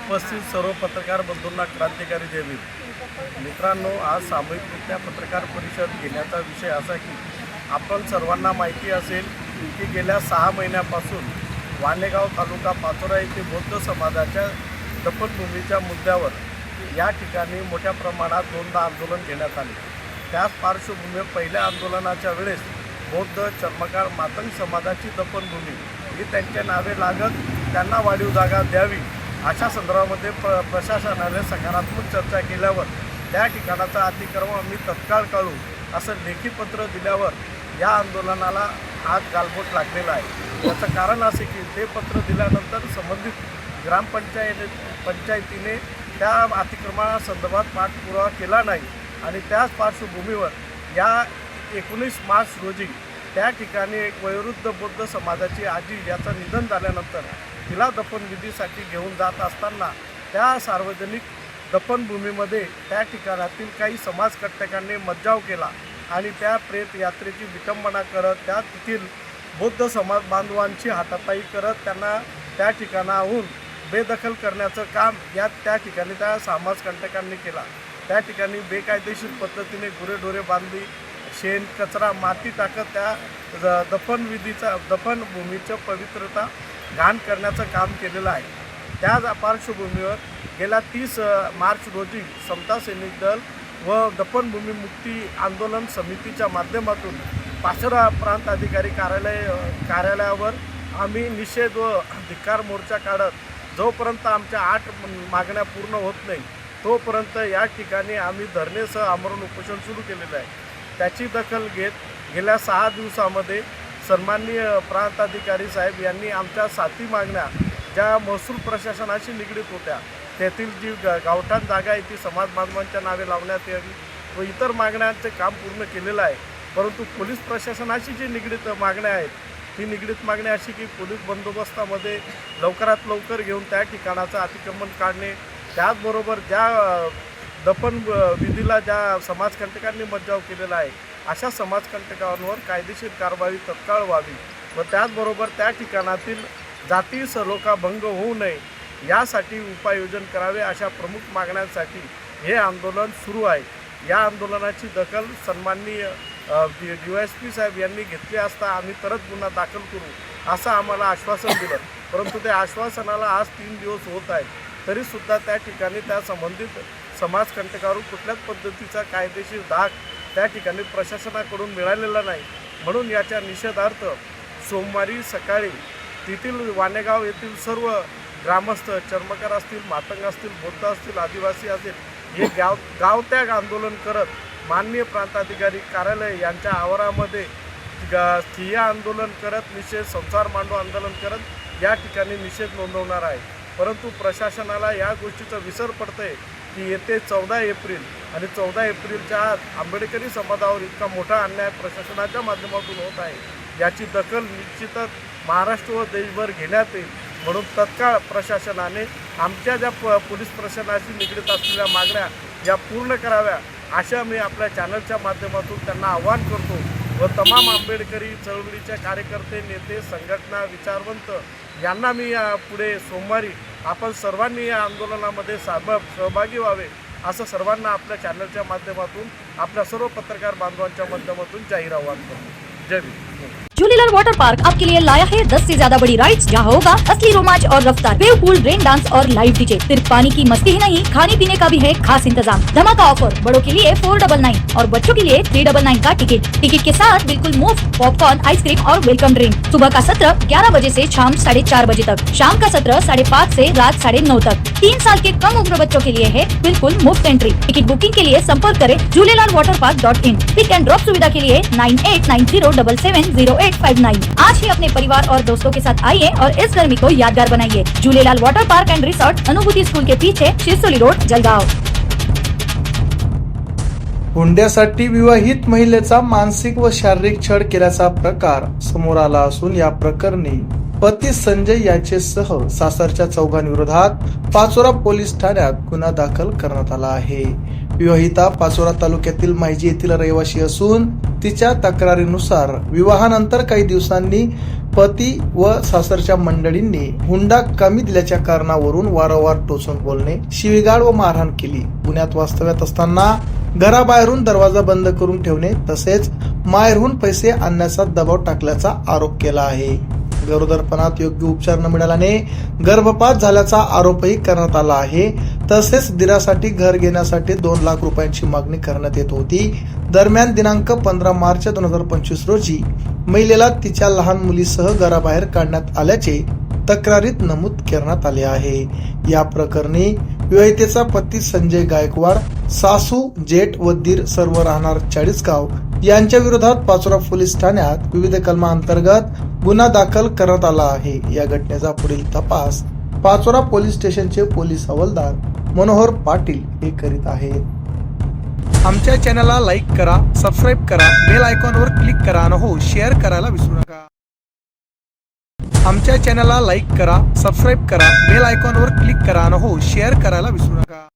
उपस्थित सर्व पत्रकार बंधूंना क्रांतिकारी जय भीम. मित्रांनो, आज सामूहिकरित्या पत्रकार परिषद घेण्याचा विषय असा की आपण सर्वांना माहिती असेल की गेल्या 6 महिन्यापासून वाणेगाव तालुका पाचोरा येथे बौद्ध समाजाच्या दफनभूमीच्या मुद्द्यावर या ठिकाणी मोठ्या प्रमाणात दोनदा आंदोलन घेण्यात आले. त्याच पार्श्वभूमीवर पहिल्या आंदोलनाच्या वेळेस बौद्ध चर्मकार मातंग समाजाची दफनभूमी ही त्यांच्या नावे लागत त्यांना वाढीव जागा द्यावी अशा संदर्भामध्ये प्रशासनाने सकारात्मक चर्चा केल्यावर त्या ठिकाणाचा अतिक्रमण आम्ही तत्काळ काढू असं लेखी पत्र दिल्यावर या आंदोलनाला आज गालबोट लागलेला आहे. याचं कारण असे की ते पत्र दिल्यानंतर संबंधित पंचायतीने त्या अतिक्रमणासंदर्भात पाठपुरावा केला नाही आणि त्याच पार्श्वभूमीवर या 19 मार्च रोजी त्या ठिकाणी एक वयोवृद्ध बौद्ध समाजाची आजी याचं निधन झाल्यानंतर तिला दफनविधीसाठी घेऊन जात असताना त्या सार्वजनिक दफनभूमीमध्ये त्या ठिकाणातील काही समाजकंटकांनी मज्जाव केला आणि त्या प्रेत यात्रेची विटंबना करत त्या तेथील बौद्ध समाज बांधवांची हातापाई करत त्यांना त्या ठिकाणाहून बेदखल करण्याचं काम त्या ठिकाणी त्या समाजकंटकांनी केला. त्या ठिकाणी बेकायदेशीर पद्धतीने गुरेढोरे बांधली, शेण कचरा माती टाकत त्या दफनभूमीचं पवित्रता घाण करण्याचं काम केलेलं आहे. त्याच पार्श्वभूमीवर गेल्या 30 मार्च रोजी समता सैनिक दल व दफनभूमी मुक्ती आंदोलन समितीच्या माध्यमातून पाचोरा प्रांत अधिकारी कार्यालयावर आम्ही निषेध व धिक्कार मोर्चा काढत जोपर्यंत आमच्या 8 मागण्या पूर्ण होत नाही तोपर्यंत या ठिकाणी आम्ही धरणेसह आमरण उपोषण सुरू केलेलं आहे. त्याची दखल घेत गेल्या 6 दिवसामध्ये सन्माननीय प्रांताधिकारी साहेब यांनी आमच्या 7 मागण्या ज्या महसूल प्रशासनाशी निगडीत होत्या तेथील जी गावठाण जागा आहे ती समाज बांधवांच्या नावे लावण्यात यावी व इतर मागण्यांचे काम पूर्ण केलेलं आहे. परंतु पोलीस प्रशासनाशी जी निगडीत मागण्या आहेत ती निगडीत मागणी अशी की पोलीस बंदोबस्तामध्ये लवकरात लवकर घेऊन त्या ठिकाणाचं अतिक्रमण काढणे, त्याचबरोबर ज्या दफन विधीला ज्या समाजकंटकांनी मज्जाव केलेला आहे अशा समाजकंटकांवर कायदेशीर कारवाई तत्काळ व्हावी व त्याचबरोबर त्या ठिकाणातील जाती सलोखा भंग होऊ नये यासाठी उपाययोजन करावे अशा प्रमुख मागण्यांसाठी हे आंदोलन सुरू आहे. या आंदोलनाची दखल सन्माननीय DYSP साहेब यांनी घेतली असता आम्ही परत गुन्हा दाखल करू असं आम्हाला आश्वासन दिलं. परंतु त्या आश्वासनाला आज 3 दिवस होत आहेत तरीसुद्धा त्या ठिकाणी त्या संबंधित समाजकंटकावर कुठल्याच पद्धतीचा कायदेशीर धाक त्या ठिकाणी प्रशासनाकडून मिळालेला नाही. म्हणून याच्या निषेधार्थ सोमवारी सकाळी तेथील वाणेगाव येथील सर्व ग्रामस्थ चर्मकार असतील, मातंग असतील, बौद्ध असतील, आदिवासी असतील हे गावत्याग आंदोलन करत माननीय प्रांताधिकारी कार्यालय यांच्या आवारामध्ये ठिय्या आंदोलन करत निषेध संसार मांडव आंदोलन करत या ठिकाणी निषेध नोंदवणार आहे. परंतु प्रशासनाला या गोष्टीचं विसर पडतं आहे की येते 14 एप्रिल आणि 14 एप्रिलच्या आज आंबेडकरी समाजावर इतका मोठा अन्याय प्रशासनाच्या माध्यमातून होत आहे. याची दखल निश्चितच महाराष्ट्र व देशभर घेण्यात येईल. म्हणून तत्काळ प्रशासनाने आमच्या ज्या पोलीस प्रशासनाशी निगडीत असलेल्या मागण्या या पूर्ण कराव्या अशा मी आपल्या चॅनलच्या माध्यमातून त्यांना आवाहन करतो व तमाम आंबेडकरी चळवळीचे कार्यकर्ते, नेते, संघटना, विचारवंत यांना मी पुढे सोमवारी आपण सर्वांनी या आंदोलनामध्ये सहभागी व्हावे असं सर्वांना आपल्या चॅनलच्या माध्यमातून आपल्या सर्व पत्रकार बांधवांच्या माध्यमातून जाहीर आवाहन करतो. जय भीम. झूलेलाल वाटर पार्क आपके लिए लाया है 10 से ज्यादा बड़ी राइड्स जहां होगा असली रोमांच और रफ्तार, वेव पूल, रेन डांस और लाइव डीजे। सिर्फ पानी की मस्ती ही नहीं, खाने पीने का भी है खास इंतजाम। धमाका ऑफर, बड़ों के लिए 499 और बच्चों के लिए 399 का टिकट के साथ बिल्कुल मुफ्त पॉपकॉर्न, आइसक्रीम और वेलकम ड्रिंक। सुबह का सत्र 11 बजे से शाम 4:30 बजे तक, शाम का सत्र 5:30 से रात 9:30 तक। 3 साल के कम उम्र बच्चों के लिए है बिल्कुल मुफ्त एंट्री। टिकट बुकिंग के लिए संपर्क करें jhulelalwaterpark.in। पिक एंड ड्रॉप सुविधा के लिए 9890770859। आज ही अपने परिवार और दोस्तों के साथ आइए और इस गर्मी को यादगार बनाइए। Jhulelal water park end resort, अनुभूति स्कूल के पीछे, शिरसोली रोड, जलगांव। हुंड्यासाठी विवाहित महिलेचा मानसिक व शारीरिक छळ केल्याचा प्रकार समोर आला असून या प्रकरणी पती संजय यांच्यासह सासरच्या चौघांविरोधात पाचोरा पोलीस ठाण्यात गुन्हा दाखल करण्यात आला आहे। विवाहिता पाचोरा तालुक्यातील माहिजी येथील रहिवासी असून तिच्या तक्रारीनुसार विवाहानंतर काही दिवसांनी पती व सासरच्या मंडळींनी हुंडा कमी दिल्याच्या कारणावरून वारंवार टोचून बोलणे, शिवीगाळ व मारहाण केली. पुण्यात वास्तव्यात असताना घराबाहेरून दरवाजा बंद करून ठेवणे तसेच माहेरहून पैसे आणण्याचा दबाव टाकल्याचा आरोप केला आहे. गरोदरपणात योग्य उपचार न मिळाल्याने गर्भपात झाल्याचा आरोपही करण्यात आला आहे. तसेच दिरासाठी घर घेण्यासाठी 2 लाख रुपयांची मागणी करण्यात येत होती. दरम्यान दिनांक 15 मार्च 2025 रोजी महिलेला तिच्या लहान मुलीसह घराबाहेर काढण्यात आल्याचे तक्रारीत नमूद करण्यात आले आहे. या प्रकरणी विवाहितेचा पती संजय गायकवाड, सासू, जेठ व दीर सर्व राहणार चाळीसगाव यांच्या विरोधात पाचोरा पोलीस ठाण्यात विविध कलमांतर्गत गुन्हा दाखल करण्यात आला आहे. या घटनेचा पुढील तपास पाचोरा पोलीस स्टेशनचे पोलीस हवालदार मनोहर पाटील हे करीत आहेत. आमच्या चॅनलला लाईक करा, सबस्क्राईब करा, बेल आयकॉनवर क्लिक करा आणि हो शेअर करायला विसरू नका. आमच्या चॅनलला लाईक करा, सबस्क्राईब करा, बेल आयकॉनवर क्लिक करा आणि हो शेअर करायला विसरू नका.